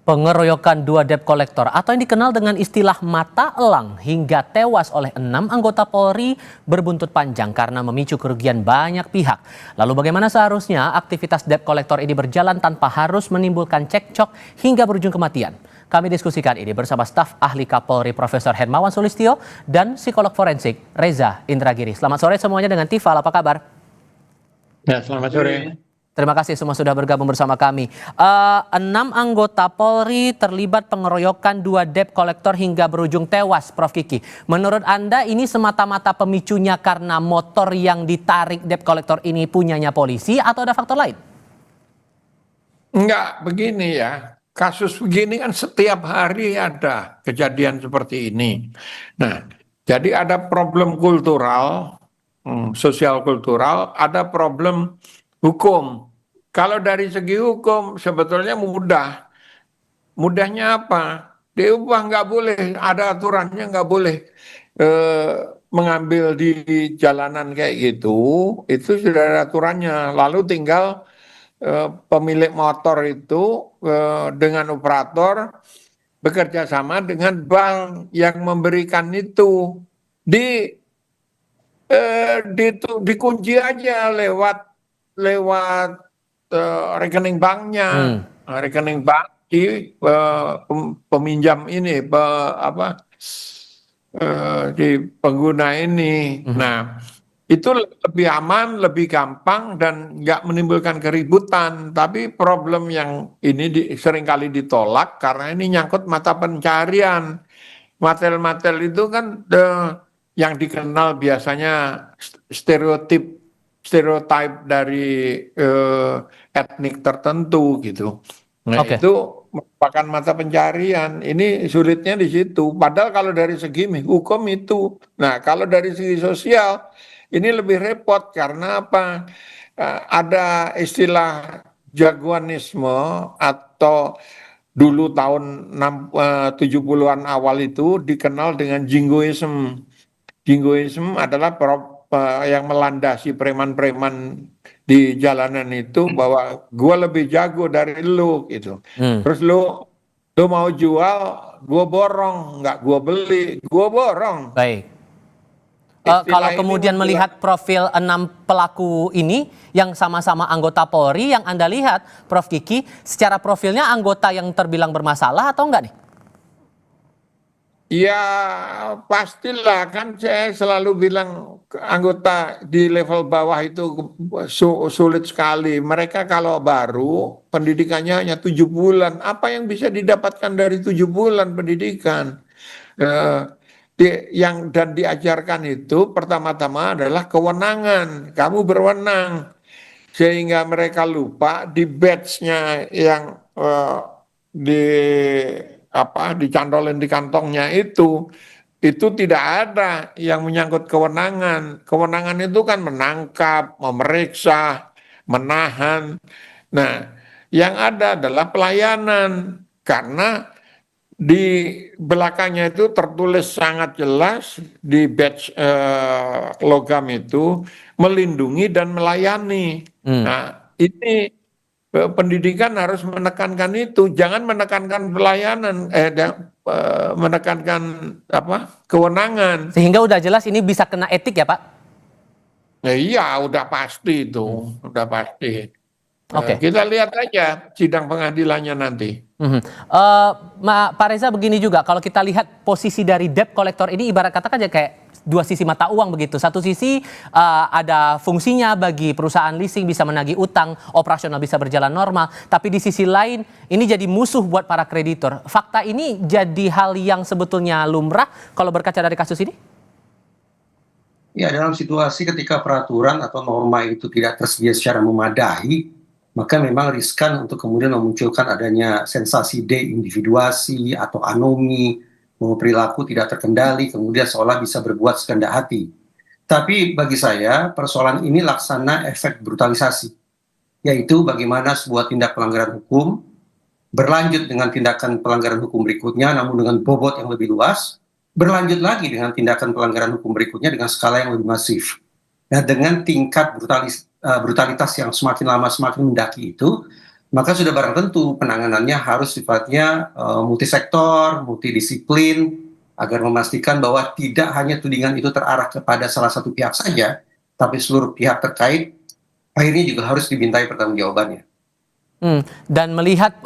Pengeroyokan dua debt kolektor atau yang dikenal dengan istilah mata elang hingga tewas oleh 6 anggota Polri berbuntut panjang karena memicu kerugian banyak pihak. Lalu bagaimana seharusnya aktivitas debt kolektor ini berjalan tanpa harus menimbulkan cekcok hingga berujung kematian? Kami diskusikan ini bersama staf ahli Kapolri Profesor Hermawan Sulistyo dan psikolog forensik Reza Indragiri. Selamat sore semuanya dengan Tifal, apa kabar? Ya, selamat sore. Terima kasih semua sudah bergabung bersama kami. 6 anggota Polri terlibat pengeroyokan 2 debt kolektor hingga berujung tewas, Prof. Kiki. Menurut Anda ini semata-mata pemicunya karena motor yang ditarik debt kolektor ini punyanya polisi atau ada faktor lain? Enggak, begini ya. Kasus begini kan setiap hari ada kejadian seperti ini. Nah, jadi ada problem kultural, sosial kultural, ada problem hukum. Kalau dari segi hukum sebetulnya mudah. Mudahnya apa? Diubah nggak boleh, ada aturannya nggak boleh mengambil di jalanan kayak gitu. Itu sudah ada aturannya. Lalu tinggal pemilik motor itu dengan operator bekerja sama dengan bank yang memberikan itu dikunci aja lewat rekening banknya, rekening bank di peminjam ini, di pengguna ini. Nah, itu lebih aman, lebih gampang dan nggak menimbulkan keributan. Tapi problem yang ini seringkali ditolak karena ini nyangkut mata pencarian. Matel-matel itu kan yang dikenal biasanya stereotip dari etnik tertentu gitu. Nah, itu merupakan mata pencarian. Ini sulitnya di situ. Padahal kalau dari segi hukum itu. Nah, kalau dari segi sosial ini lebih repot karena apa? Ada istilah jagoanisme atau dulu tahun 70-an awal itu dikenal dengan jingoism. Jingoism adalah yang melandasi preman-preman di jalanan itu bahwa gue lebih jago dari lu gitu. Terus lu mau jual, gue borong, nggak gue beli, gue borong. Baik. Kalau kemudian melihat profil 6 pelaku ini yang sama-sama anggota Polri, yang Anda lihat, Prof. Kiki, secara profilnya anggota yang terbilang bermasalah atau enggak nih? Ya pastilah, kan saya selalu bilang anggota di level bawah itu sulit sekali. Mereka kalau baru pendidikannya hanya 7 bulan. Apa yang bisa didapatkan dari 7 bulan pendidikan? Dan diajarkan itu pertama-tama adalah kewenangan. Kamu berwenang. Sehingga mereka lupa di batch-nya yang dicantolin di kantongnya itu tidak ada yang menyangkut kewenangan. Kewenangan itu kan menangkap, memeriksa, menahan. Nah, yang ada adalah pelayanan karena di belakangnya itu tertulis sangat jelas di badge logam itu melindungi dan melayani. Nah, ini pendidikan harus menekankan itu, jangan menekankan pelayanan, menekankan kewenangan. Sehingga udah jelas ini bisa kena etik ya, Pak? Nah, iya, udah pasti itu, udah pasti. Kita lihat aja sidang pengadilannya nanti. Pak Reza, begini juga, kalau kita lihat posisi dari debt kolektor ini ibarat katakan ya kayak dua sisi mata uang begitu. Satu sisi ada fungsinya bagi perusahaan leasing bisa menagih utang, operasional bisa berjalan normal. Tapi di sisi lain ini jadi musuh buat para kreditor. Fakta ini jadi hal yang sebetulnya lumrah kalau berkaca dari kasus ini? Ya, dalam situasi ketika peraturan atau norma itu tidak tersedia secara memadai, maka memang riskan untuk kemudian memunculkan adanya sensasi deindividuasi atau anomi, bahwa perilaku tidak terkendali, kemudian seolah bisa berbuat sekehendak hati. Tapi bagi saya, persoalan ini laksana efek brutalisasi, yaitu bagaimana sebuah tindak pelanggaran hukum berlanjut dengan tindakan pelanggaran hukum berikutnya, namun dengan bobot yang lebih luas, berlanjut lagi dengan tindakan pelanggaran hukum berikutnya dengan skala yang lebih masif. Nah, dengan tingkat brutalitas yang semakin lama semakin mendaki itu, maka sudah barang tentu penanganannya harus sifatnya multisektor, multidisiplin, agar memastikan bahwa tidak hanya tudingan itu terarah kepada salah satu pihak saja, tapi seluruh pihak terkait akhirnya juga harus dimintai pertanggungjawabannya. Dan melihat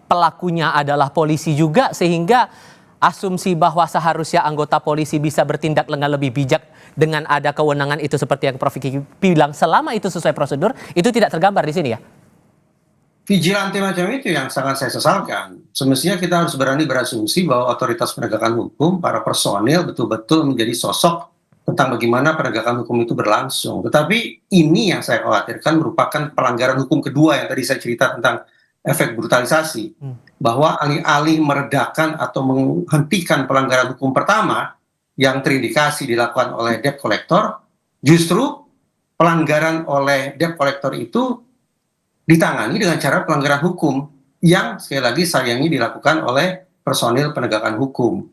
pelakunya adalah polisi juga, sehingga asumsi bahwa seharusnya anggota polisi bisa bertindak dengan lebih bijak dengan ada kewenangan itu seperti yang Prof. Kiki bilang, selama itu sesuai prosedur, itu tidak tergambar di sini ya? Vigilante macam itu yang sangat saya sesalkan. Semestinya kita harus berani berasumsi bahwa otoritas penegakan hukum, para personil betul-betul menjadi sosok tentang bagaimana penegakan hukum itu berlangsung. Tetapi ini yang saya khawatirkan merupakan pelanggaran hukum kedua yang tadi saya cerita tentang efek brutalisasi. Bahwa alih-alih meredakan atau menghentikan pelanggaran hukum pertama yang terindikasi dilakukan oleh debt collector, justru pelanggaran oleh debt collector itu ditangani dengan cara pelanggaran hukum yang sekali lagi sayangnya dilakukan oleh personil penegakan hukum.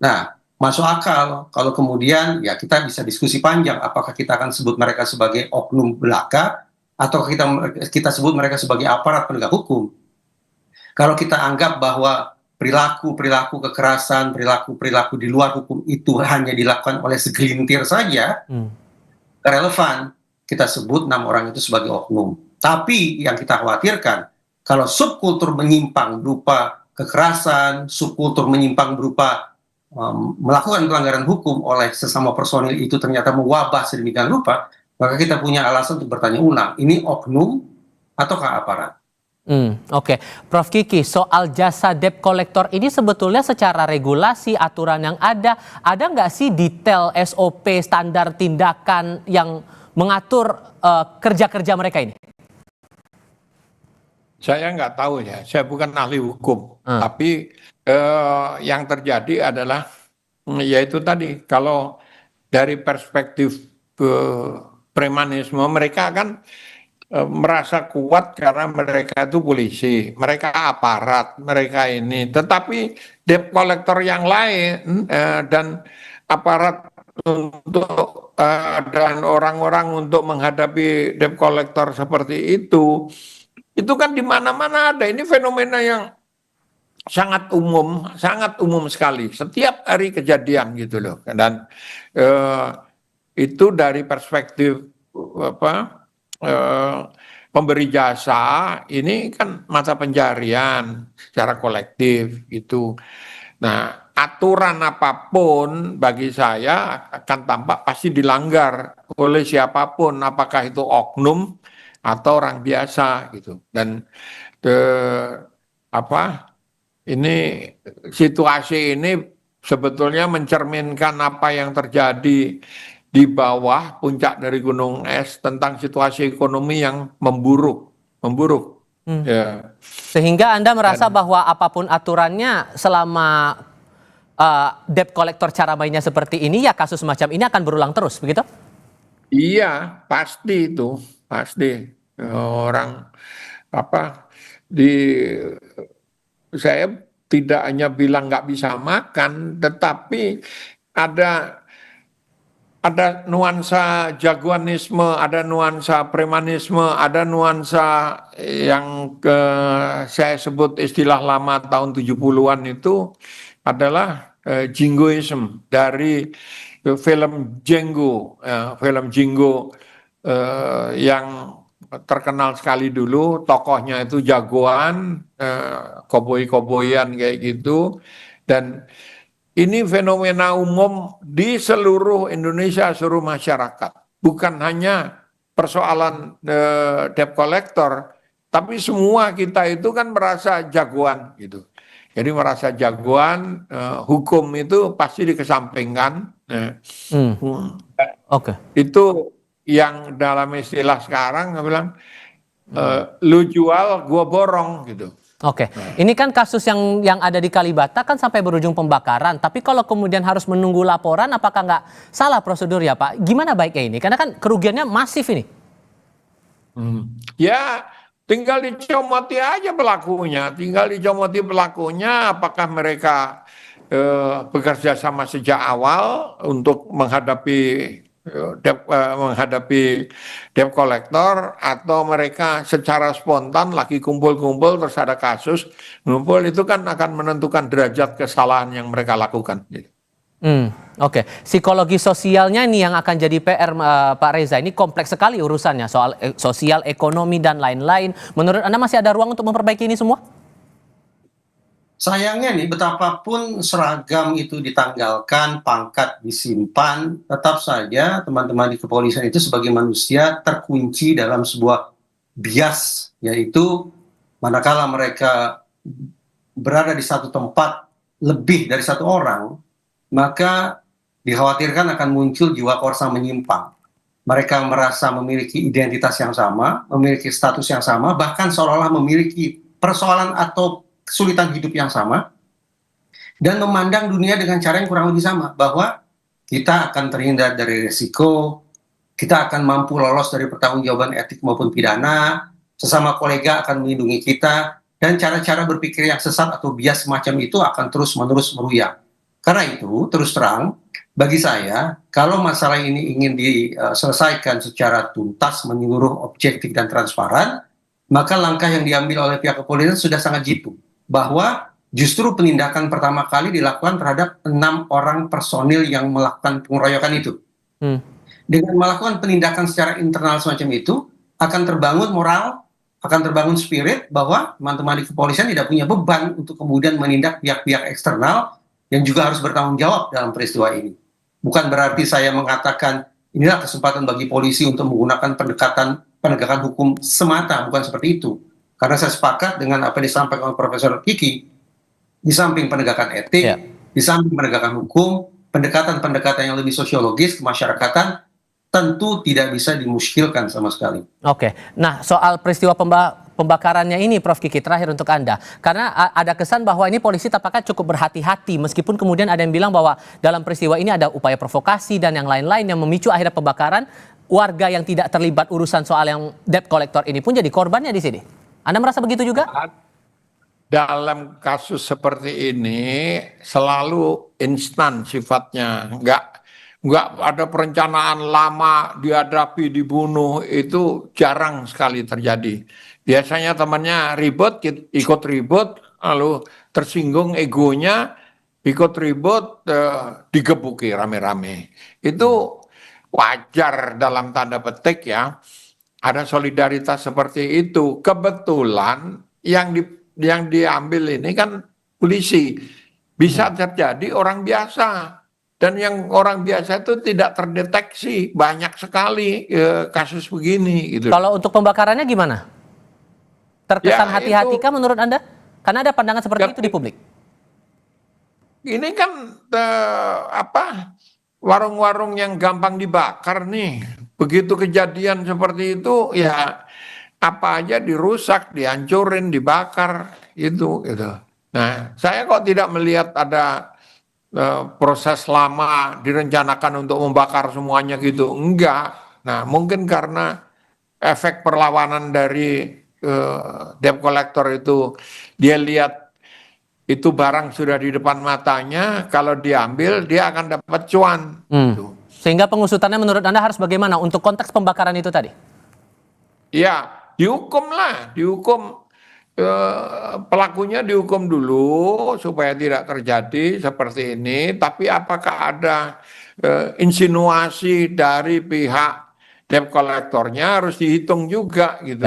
Nah, masuk akal kalau kemudian ya kita bisa diskusi panjang apakah kita akan sebut mereka sebagai oknum belaka atau kita sebut mereka sebagai aparat penegak hukum. Kalau kita anggap bahwa perilaku kekerasan, perilaku di luar hukum itu hanya dilakukan oleh segelintir saja, relevan kita sebut 6 orang itu sebagai oknum. Tapi yang kita khawatirkan, kalau subkultur menyimpang berupa kekerasan, subkultur menyimpang berupa melakukan pelanggaran hukum oleh sesama personil itu ternyata mewabah sedemikian rupa, maka kita punya alasan untuk bertanya ulang, ini oknum ataukah aparat? Oke. Prof. Kiki, soal jasa debt collector ini sebetulnya secara regulasi, aturan yang ada nggak sih detail SOP, standar tindakan yang mengatur kerja-kerja mereka ini? Saya nggak tahu ya, saya bukan ahli hukum, tapi yang terjadi adalah yaitu tadi, kalau dari perspektif premanisme mereka kan merasa kuat karena mereka itu polisi, mereka aparat, mereka ini. Tetapi debt collector yang lain dan aparat untuk dan orang-orang untuk menghadapi debt collector seperti itu kan di mana-mana ada. Ini fenomena yang sangat umum sekali. Setiap hari kejadian gitu loh. Dan itu dari perspektif pemberi jasa ini kan masa pencarian secara kolektif itu. Nah, aturan apapun bagi saya akan tampak pasti dilanggar oleh siapapun, apakah itu oknum atau orang biasa gitu. Dan ini situasi ini sebetulnya mencerminkan apa yang terjadi di bawah puncak dari gunung es tentang situasi ekonomi yang memburuk. Ya. Sehingga Anda merasa bahwa apapun aturannya, selama debt collector cara mainnya seperti ini, ya kasus semacam ini akan berulang terus, begitu? Iya, pasti itu, pasti orang saya tidak hanya bilang nggak bisa makan, tetapi ada nuansa jagoanisme, ada nuansa premanisme, ada nuansa yang saya sebut istilah lama tahun 70-an itu adalah jingoism dari film Django, yang terkenal sekali dulu, tokohnya itu jagoan, koboi-koboyan kayak gitu, dan ini fenomena umum di seluruh Indonesia, seluruh masyarakat. Bukan hanya persoalan debt collector, tapi semua kita itu kan merasa jagoan gitu. Jadi merasa jagoan, hukum itu pasti dikesampingkan. Itu yang dalam istilah sekarang bilang, lu jual, gua borong gitu. Oke, ini kan kasus yang ada di Kalibata kan sampai berujung pembakaran. Tapi kalau kemudian harus menunggu laporan, apakah nggak salah prosedur ya Pak? Gimana baiknya ini? Karena kan kerugiannya masif ini. Ya, tinggal dicomoti aja pelakunya. Apakah mereka bekerja sama sejak awal untuk menghadapi menghadapi debt collector, atau mereka secara spontan lagi kumpul-kumpul terus ada kasus ngumpul, itu kan akan menentukan derajat kesalahan yang mereka lakukan. Oke. Psikologi sosialnya ini yang akan jadi PR, Pak Reza. Ini kompleks sekali urusannya, soal sosial, ekonomi, dan lain-lain. Menurut Anda masih ada ruang untuk memperbaiki ini semua? Sayangnya nih, betapapun seragam itu ditanggalkan, pangkat disimpan, tetap saja teman-teman di kepolisian itu sebagai manusia terkunci dalam sebuah bias, yaitu manakala mereka berada di satu tempat lebih dari satu orang, maka dikhawatirkan akan muncul jiwa korsa menyimpang. Mereka merasa memiliki identitas yang sama, memiliki status yang sama, bahkan seolah-olah memiliki persoalan atau kesulitan hidup yang sama, dan memandang dunia dengan cara yang kurang lebih sama, bahwa kita akan terhindar dari resiko, kita akan mampu lolos dari pertanggungjawaban etik maupun pidana, sesama kolega akan melindungi kita, dan cara-cara berpikir yang sesat atau bias semacam itu akan terus-menerus meruyang. Karena itu, terus terang, bagi saya, kalau masalah ini ingin diselesaikan secara tuntas, menyeluruh, objektif, dan transparan, maka langkah yang diambil oleh pihak kepolisian sudah sangat jitu, bahwa justru penindakan pertama kali dilakukan terhadap 6 orang personil yang melakukan pengeroyokan itu. Dengan melakukan penindakan secara internal semacam itu, akan terbangun moral, akan terbangun spirit bahwa teman-teman di kepolisian tidak punya beban untuk kemudian menindak pihak-pihak eksternal yang juga harus bertanggung jawab dalam peristiwa ini. Bukan berarti saya mengatakan inilah kesempatan bagi polisi untuk menggunakan penegakan hukum semata, bukan seperti itu. Karena saya sepakat dengan apa yang disampaikan oleh Profesor Kiki, di samping penegakan etik, di samping penegakan hukum, pendekatan-pendekatan yang lebih sosiologis kemasyarakatan tentu tidak bisa dimuskilkan sama sekali. Oke, nah soal peristiwa pembakarannya ini, Prof. Kiki, terakhir untuk Anda. Karena ada kesan bahwa ini polisi tampaknya cukup berhati-hati, meskipun kemudian ada yang bilang bahwa dalam peristiwa ini ada upaya provokasi dan yang lain-lain yang memicu akhirnya pembakaran. Warga yang tidak terlibat urusan soal yang debt collector ini pun jadi korbannya di sini. Anda merasa begitu juga? Dalam kasus seperti ini selalu instan sifatnya, nggak ada perencanaan lama dihadapi, dibunuh, itu jarang sekali terjadi. Biasanya temannya ribut, ikut ribut, lalu tersinggung egonya, ikut ribut, digebuki rame-rame. Itu wajar dalam tanda petik ya. Ada solidaritas seperti itu. Kebetulan yang diambil ini kan polisi. Bisa terjadi orang biasa. Dan yang orang biasa itu tidak terdeteksi. Banyak sekali kasus begini. Gitu. Kalau untuk pembakarannya gimana? Terkesan hati-hatikah menurut Anda? Karena ada pandangan seperti itu di publik. Ini kan warung-warung yang gampang dibakar nih. Begitu kejadian seperti itu, ya apa aja dirusak, dihancurin, dibakar, gitu. Nah, saya kok tidak melihat ada proses lama direncanakan untuk membakar semuanya gitu. Enggak. Nah, mungkin karena efek perlawanan dari debt collector itu, dia lihat itu barang sudah di depan matanya, kalau diambil dia akan dapat cuan. Sehingga pengusutannya menurut Anda harus bagaimana untuk konteks pembakaran itu tadi? Ya, dihukum pelakunya dihukum dulu supaya tidak terjadi seperti ini. Tapi apakah ada insinuasi dari pihak debt collectornya harus dihitung juga gitu.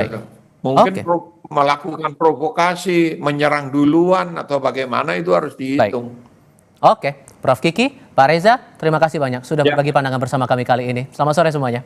Mungkin melakukan provokasi, menyerang duluan atau bagaimana itu harus dihitung. Oke, Prof. Kiki, Pak Reza, terima kasih banyak sudah berbagi pandangan bersama kami kali ini. Selamat sore semuanya.